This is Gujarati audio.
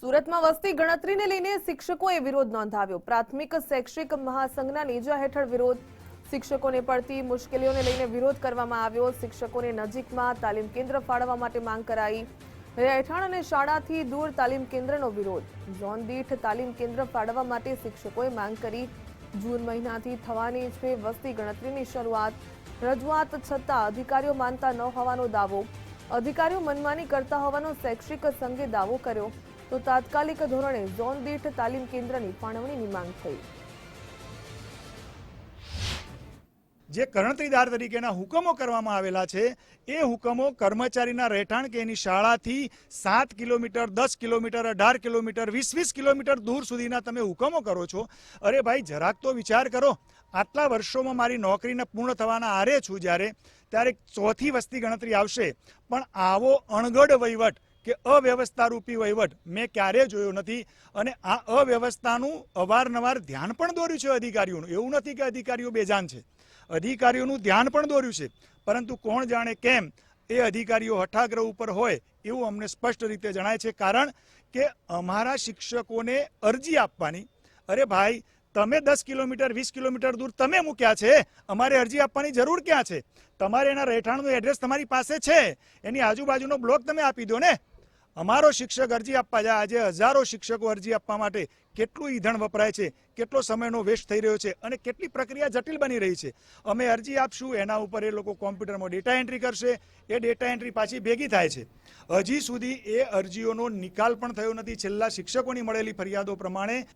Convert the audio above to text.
સુરતમાં વસ્તી ગણતરીને લઈને શિક્ષકોએ વિરોધ નોંધાવ્યો। પ્રાથમિક શૈક્ષિક મહાસંઘના નેજા હેઠળ વિરોધ। શિક્ષકોને પડતી મુશ્કેલીઓને લઈને વિરોધ કરવામાં આવ્યો। શિક્ષકોને નજીકમાં તાલીમ કેન્દ્ર ફાળવવા માટે માંગ કરાઈ। રહેઠાણ અને શાળાથી દૂર તાલીમ કેન્દ્રનો વિરોધ। ઝોન દીઠ તાલીમ કેન્દ્ર ફાળવવા માટે શિક્ષકોએ માંગ કરી। જૂન મહિનાથી થવાની છે વસ્તી ગણતરીની શરૂઆત। રજૂઆત છતાં અધિકારીઓ માનતા ન હોવાનો દાવો। અધિકારીઓ મનમાની કરતા હોવાનો શૈક્ષિક સંઘે દાવો કર્યો તો તાત્કાલિક ધોરણે ઝોન દીઠ તાલીમ કેન્દ્રની ફાળવણીની માંગ થઈ। જે ગણતરીદાર તરીકેના હુકમો કરવામાં આવેલા છે એ હુકમો કર્મચારીના રહેઠાણ કે એની શાળાથી 7 કિલોમીટર 10 કિલોમીટર 18 કિલોમીટર 20 કિલોમીટર દૂર સુધીના તમે હુકમો કરો છો। અરે ભાઈ, જરાક તો વિચાર કરો। આટલા વર્ષોમાં મારી નોકરીને પૂર્ણ થવાના આરે છું ત્યારે ચોથી વસ્તી ગણતરી આવશે, પણ આવો અણઘડ વહીવટ કે અવ્યવસ્થા રૂપી વહીવટ મેં ક્યારેય જોયો નથી। અને આ અવ્યવસ્થાનું અવારનવાર ધ્યાન પણ દોર્યું છે અધિકારીઓનું। એવું નથી કે અધિકારીઓ બેજાન છે, અધિકારીઓનું ધ્યાન પણ દોર્યું છે, પરંતુ કોણ જાણે કેમ એ અધિકારીઓ હઠાગ્રહ ઉપર હોય એવું અમને સ્પષ્ટ રીતે જણાય છે। કારણ કે અમારા શિક્ષકોને અરજી આપવાની, અરે ભાઈ, તમે 10 કિલોમીટર 20 કિલોમીટર દૂર તમે મૂક્યા છે, અમારે અરજી આપવાની જરૂર ક્યાં છે? તમારે એના રહેઠાણનું એડ્રેસ તમારી પાસે છે, એની આજુબાજુનો બ્લોક તમે આપી દો ને। અમારો શિક્ષક અરજી આપવા જાય, આજે હજારો શિક્ષકો અરજી આપવા માટે કેટલું ઈંધણ વપરાય છે, કેટલો સમયનો વેસ્ટ થઈ રહ્યો છે અને કેટલી પ્રક્રિયા જટિલ બની રહી છે। અમે અરજી આપશું, એના ઉપર એ લોકો કોમ્પ્યુટરમાં ડેટા એન્ટ્રી કરશે, એ ડેટા એન્ટ્રી પાછી ભેગી થાય છે। હજી સુધી એ અરજીઓનો નિકાલ પણ થયો નથી। છેલ્લા શિક્ષકોની મળેલી ફરિયાદો પ્રમાણે